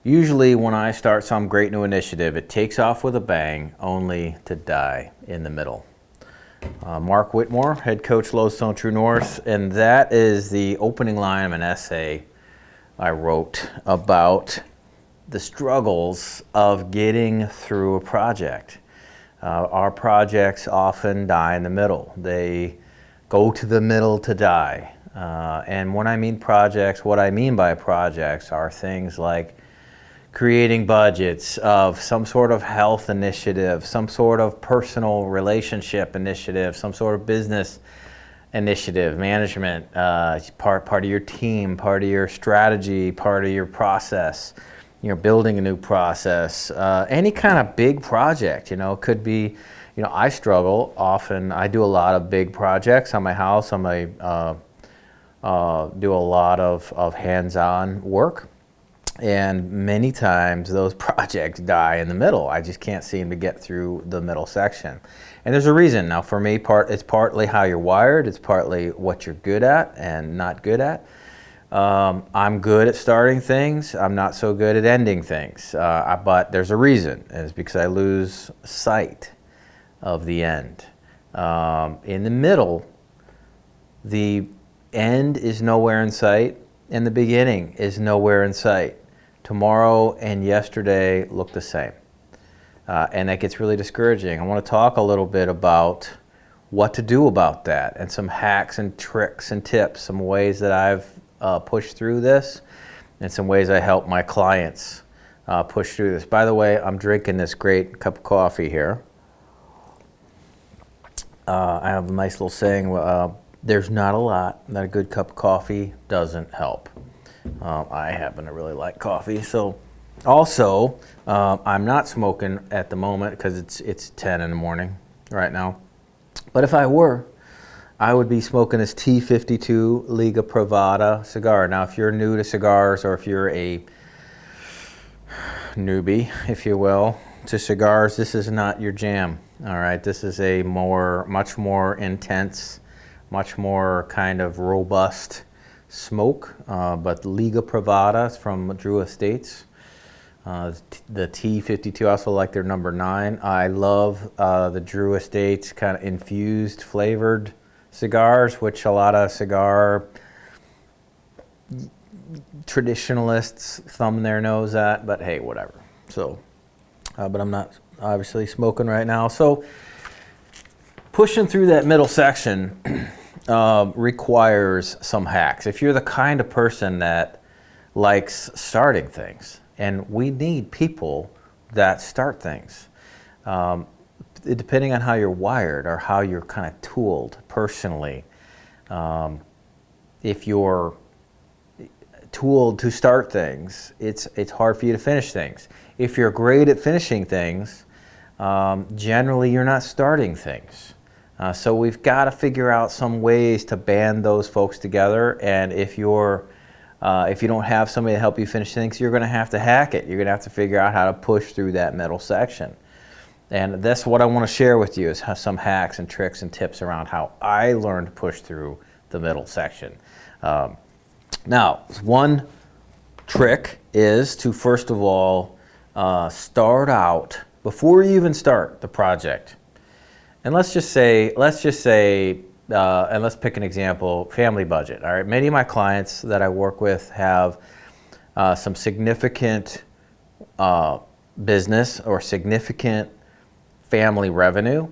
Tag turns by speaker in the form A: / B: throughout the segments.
A: Usually when I start some great new initiative, it takes off with a bang, only to die in the middle. Mark Whitmore, head coach, Lodestone True North, and that is the opening line of an essay I wrote about the struggles of getting through a project. Our projects often die in the middle. They go to the middle to die. And when I mean projects, what I mean by projects are things like creating budgets of some sort of health initiative, some sort of personal relationship initiative, some sort of business initiative, management, part of your team, part of your strategy, part of your process, building a new process, any kind of big project, could be, I struggle often. I do a lot of big projects on my house. Do a lot of hands-on work. And many times those projects die in the middle. I just can't seem to get through the middle section. And there's a reason. Now for me, it's partly how you're wired. It's partly what you're good at and not good at. I'm good at starting things. I'm not so good at ending things. But there's a reason. And it's because I lose sight of the end. In the middle, the end is nowhere in sight and the beginning is nowhere in sight. Tomorrow and yesterday look the same. And that gets really discouraging. I want to talk a little bit about what to do about that and some hacks and tricks and tips, some ways that I've pushed through this and some ways I help my clients push through this. By the way, I'm drinking this great cup of coffee here. I have a nice little saying, there's not a lot that a good cup of coffee doesn't help. I happen to really like coffee. So also, I'm not smoking at the moment because it's 10 in the morning right now. But if I were, I would be smoking this T52 Liga Privada cigar. Now, if you're new to cigars or if you're a newbie, if you will, to cigars, this is not your jam. All right, this is a much more intense, much more kind of robust smoke, but Liga Privada from Drew Estates. The T52, I also like their number 9. I love the Drew Estates kind of infused flavored cigars, which a lot of cigar traditionalists thumb their nose at, but hey, whatever. So, but I'm not obviously smoking right now. So pushing through that middle section requires some hacks. If you're the kind of person that likes starting things, and we need people that start things, depending on how you're wired or how you're kind of tooled personally. If you're tooled to start things, it's hard for you to finish things. If you're great at finishing things, generally you're not starting things. So we've got to figure out some ways to band those folks together. And if you don't have somebody to help you finish things, you're going to have to hack it. You're going to have to figure out how to push through that middle section. And that's what I want to share with you, is some hacks and tricks and tips around how I learned to push through the middle section. Now, one trick is to first of all start out before you even start the project. And let's pick an example, family budget. All right, many of my clients that I work with have some significant business or significant family revenue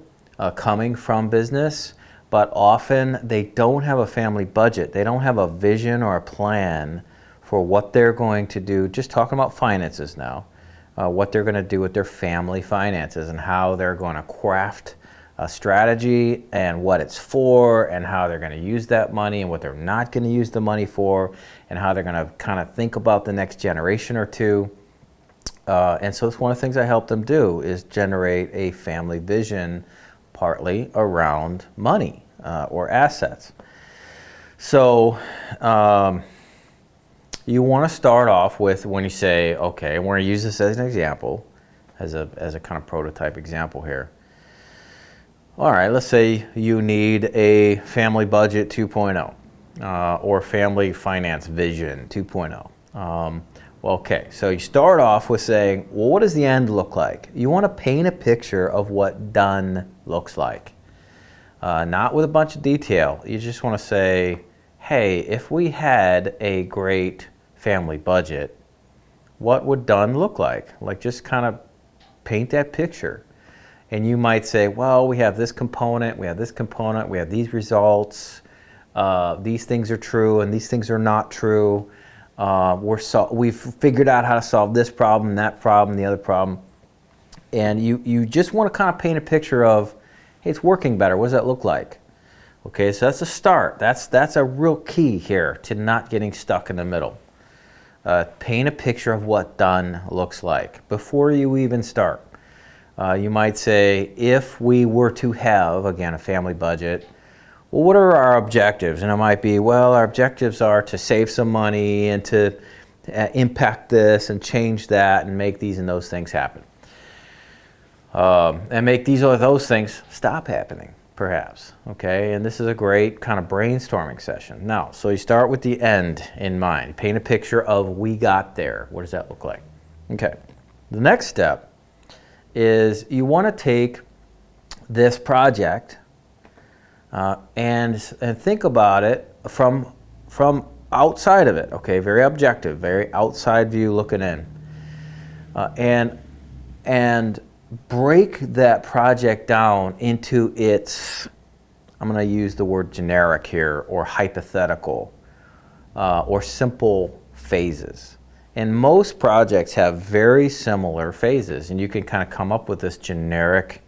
A: coming from business, but often they don't have a family budget. They don't have a vision or a plan for what they're going to do. Just talking about finances now, what they're going to do with their family finances and how they're going to craft a strategy and what it's for and how they're going to use that money and what they're not going to use the money for and how they're going to kind of think about the next generation or two. And so it's one of the things I help them do is generate a family vision partly around money or assets. So you want to start off with, when you say, okay, we're going to use this as an example, as a kind of prototype example here. All right, let's say you need a family budget 2.0 or family finance vision 2.0. Well, okay, so you start off with saying, well, what does the end look like? You want to paint a picture of what done looks like. Not with a bunch of detail. You just want to say, hey, if we had a great family budget, what would done look like? Like, just kind of paint that picture. And you might say, well, we have this component, we have this component, we have these results, these things are true and these things are not true. We've figured out how to solve this problem, that problem, the other problem. And you just want to kind of paint a picture of, hey, it's working better. What does that look like? Okay, so that's a start. That's a real key here to not getting stuck in the middle. Paint a picture of what done looks like before you even start. You might say, if we were to have, again, a family budget, well, what are our objectives? And it might be, well, our objectives are to save some money and to impact this and change that and make these and those things happen. And make these or those things stop happening, perhaps. Okay, and this is a great kind of brainstorming session. Now, so you start with the end in mind. Paint a picture of we got there. What does that look like? Okay, the next step is you want to take this project and think about it from outside of it. Okay, very objective, very outside view looking in, and break that project down into its, I'm going to use the word generic here, or hypothetical, or simple phases. And most projects have very similar phases, and you can kind of come up with this generic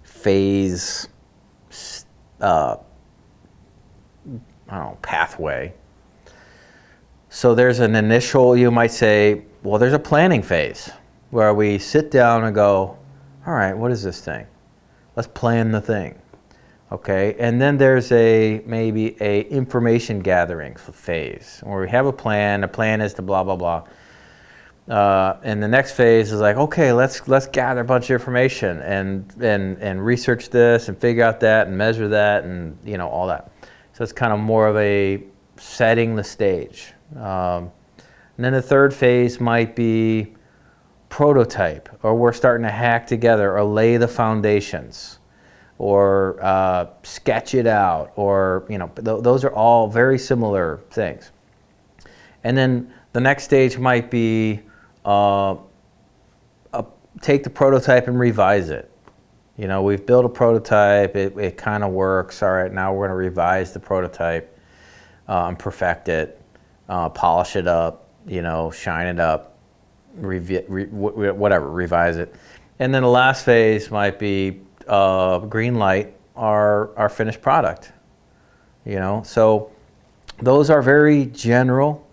A: phase, pathway. So there's an initial, you might say, well, there's a planning phase where we sit down and go, all right, what is this thing? Let's plan the thing. Okay, and then there's maybe a information gathering phase where we have a plan. The plan is to blah blah blah. And the next phase is like, okay, let's gather a bunch of information and research this and figure out that and measure that and all that. So it's kind of more of a setting the stage. And then the third phase might be prototype, or we're starting to hack together or lay the foundations, or sketch it out, or those are all very similar things. And then the next stage might be take the prototype and revise it. We've built a prototype, it kind of works. All right, now we're going to revise the prototype and perfect it, polish it up, shine it up, revise it. And then the last phase might be green light our finished product. So those are very general,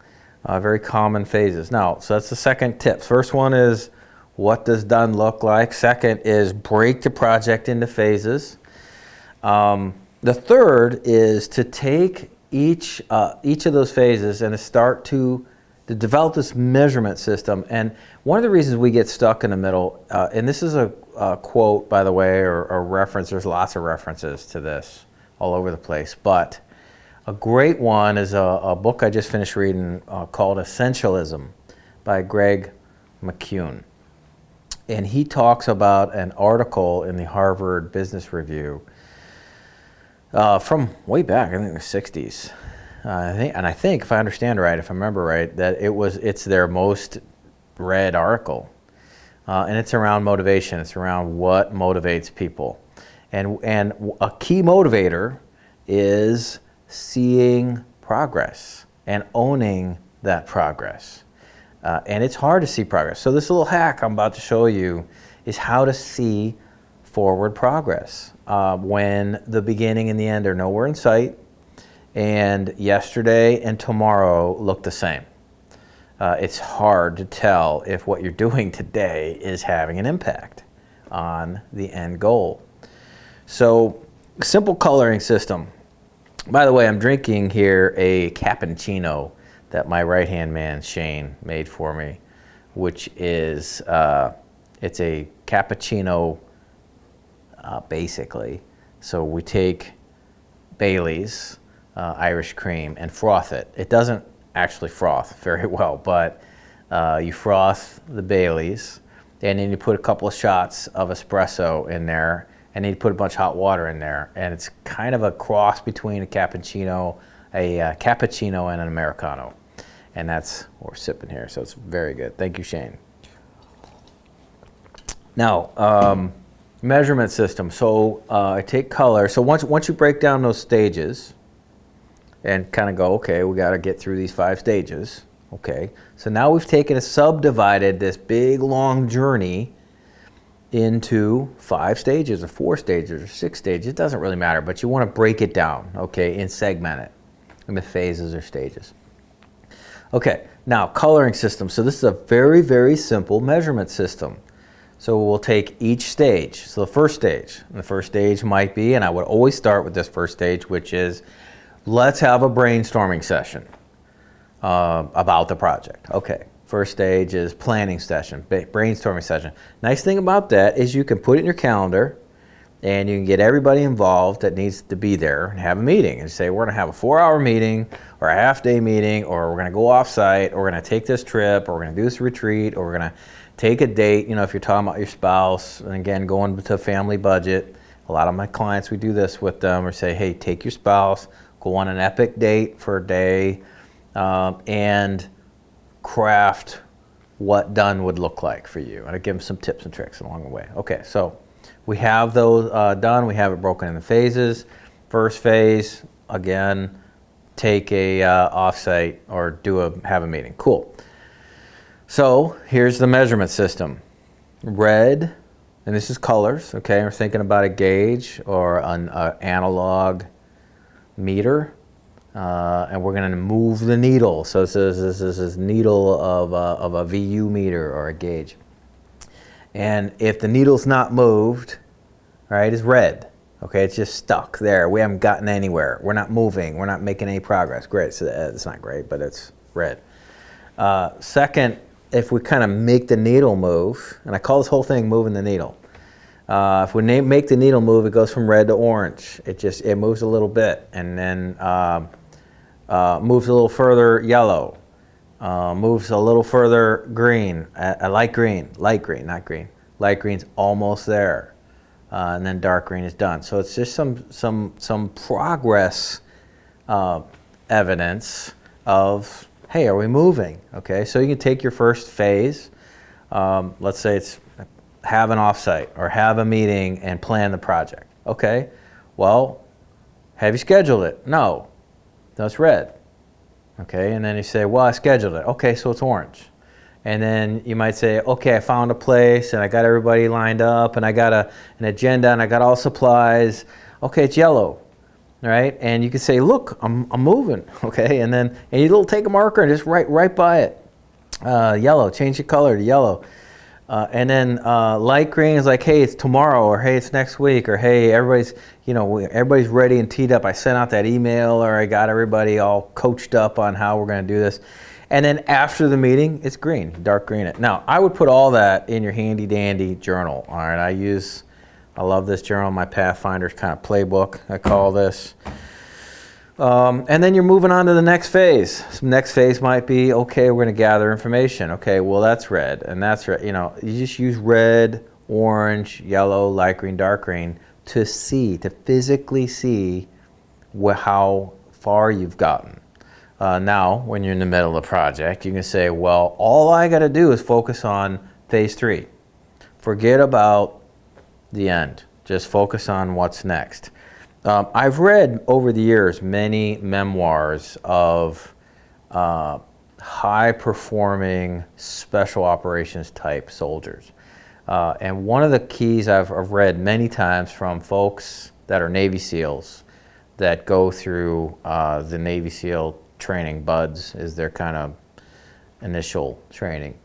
A: very common phases. Now, so that's the second tip. First one is, what does done look like? Second is, break the project into phases. The third is to take each of those phases and to start to develop this measurement system. And one of the reasons we get stuck in the middle, and this is a quote, by the way, or a reference, there's lots of references to this all over the place, but a great one is a book I just finished reading called Essentialism by Greg McKeown. And he talks about an article in the Harvard Business Review from way back, I think the 60s. I think, if I understand right, if I remember right, that it's their most read article. And it's around motivation. It's around what motivates people. And a key motivator is seeing progress and owning that progress. And it's hard to see progress. So this little hack I'm about to show you is how to see forward progress when the beginning and the end are nowhere in sight, and yesterday and tomorrow look the same. It's hard to tell if what you're doing today is having an impact on the end goal. So, simple coloring system. By the way, I'm drinking here a cappuccino that my right-hand man, Shane, made for me, which is, it's a cappuccino, basically. So we take Bailey's Irish cream and froth it. It doesn't actually froth very well, but you froth the Baileys, and then you put a couple of shots of espresso in there, and then you put a bunch of hot water in there, and it's kind of a cross between a cappuccino and an Americano. And that's what we're sipping here, so it's very good. Thank you, Shane. Now, measurement system. So I take color. So once you break down those stages and kind of go, okay, we got to get through these 5 stages. Okay, so now we've taken and subdivided this big long journey into 5 stages or 4 stages or 6 stages. It doesn't really matter, but you want to break it down, okay, and segment it into phases or stages. Okay, now coloring system. So this is a very, very simple measurement system. So we'll take each stage. So the first stage might be, and I would always start with this first stage, which is, let's have a brainstorming session about the project. Okay, first stage is planning session, brainstorming session. Nice thing about that is you can put it in your calendar, and you can get everybody involved that needs to be there and have a meeting and say, we're going to have a 4-hour meeting or a half-day meeting, or we're going to go off-site, or we're going to take this trip, or we're going to do this retreat, or we're going to take a date, if you're talking about your spouse, and again, going to family budget. A lot of my clients, we do this with them, or say, hey, take your spouse, go on an epic date for a day, and craft what done would look like for you. And I give them some tips and tricks along the way. Okay, so we have those done. We have it broken into phases. First phase, again, take a offsite or have a meeting. Cool. So here's the measurement system. Red, and this is colors, okay? We're thinking about a gauge or an analog meter, and we're going to move the needle. So this is needle of a VU meter or a gauge. And if the needle's not moved, right, it's red. Okay, it's just stuck there. We haven't gotten anywhere. We're not moving. We're not making any progress. Great. So it's not great, but it's red. Second, if we kind of make the needle move, and I call this whole thing moving the needle. If we make the needle move, it goes from red to orange. It moves a little bit, and then moves a little further yellow. Moves a little further green, light green, not green. Light green's almost there, and then dark green is done. So it's just some progress evidence of, hey, are we moving? Okay, so you can take your first phase. Let's say it's have an offsite or have a meeting and plan the project. Okay, well, have you scheduled it? No, it's red. Okay, and then you say, well, I scheduled it. Okay, so it's orange. And then you might say, okay, I found a place and I got everybody lined up and I got an agenda and I got all supplies. Okay, it's yellow, right? And you can say, look, I'm moving, okay? And you'll take a marker and just write right by it. Yellow, change the color to yellow. And then light green is like, hey, it's tomorrow, or hey, it's next week, or hey, everybody's ready and teed up. I sent out that email, or I got everybody all coached up on how we're going to do this. And then after the meeting, it's green, dark green it. Now, I would put all that in your handy dandy journal. All right, I love this journal, my Pathfinder's kind of playbook, I call this. And then you're moving on to the next phase. So next phase might be, okay, we're going to gather information. Okay, well, that's red, and that's red. You just use red, orange, yellow, light green, dark green to physically see how far you've gotten. Now, when you're in the middle of the project, you can say, well, all I got to do is focus on phase 3. Forget about the end. Just focus on what's next. I've read over the years many memoirs of high-performing special operations type soldiers. And one of the keys I've read many times from folks that are Navy SEALs that go through the Navy SEAL training, BUDS is their kind of initial training,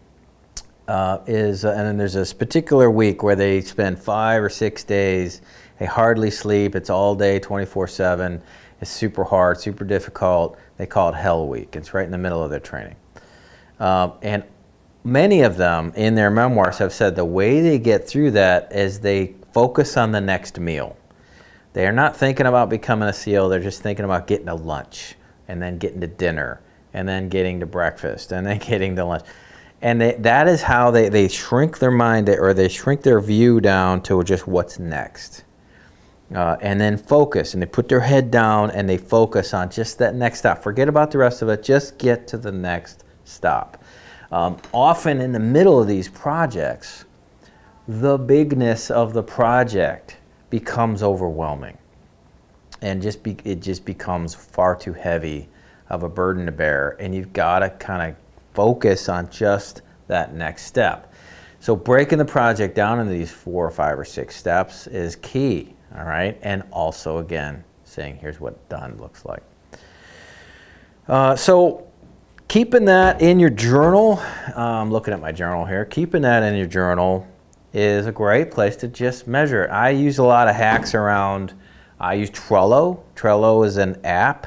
A: and then there's this particular week where they spend 5 or 6 days. They hardly sleep. It's all day, 24/7. It's super hard, super difficult. They call it Hell Week. It's right in the middle of their training. And many of them in their memoirs have said the way they get through that is they focus on the next meal. They are not thinking about becoming a SEAL. They're just thinking about getting to lunch and then getting to dinner and then getting to breakfast, and then getting to lunch. And that is how they shrink their mind, or they shrink their view down to just what's next. And then focus, and they put their head down and they focus on just that next stop. Forget about the rest of it, just get to the next stop. Often in the middle of these projects, the bigness of the project becomes overwhelming, and it just becomes far too heavy of a burden to bear, and you've got to kind of focus on just that next step. So breaking the project down into these 4 or 5 or 6 steps is key, all right? And also, again, saying here's what done looks like. So keeping that in your journal, I'm looking at my journal here, keeping that in your journal is a great place to just measure it. I use a lot of hacks around, I use Trello. Trello is an app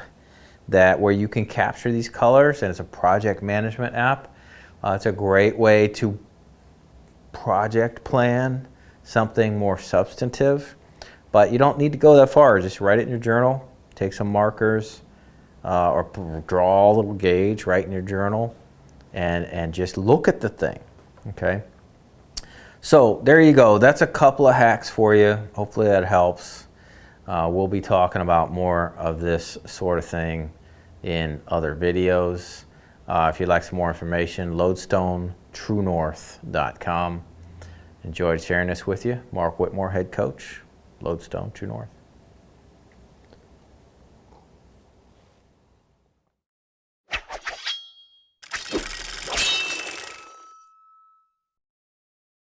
A: where you can capture these colors, and it's a project management app. It's a great way to project plan something more substantive, but you don't need to go that far. Just write it in your journal, take some markers, or draw a little gauge, write in your journal, and just look at the thing, okay? So there you go. That's a couple of hacks for you. Hopefully that helps. We'll be talking about more of this sort of thing in other videos. If you'd like some more information, LodestoneTrueNorth.com. Enjoyed sharing this with you. Mark Whitmore, head coach, Lodestone True North.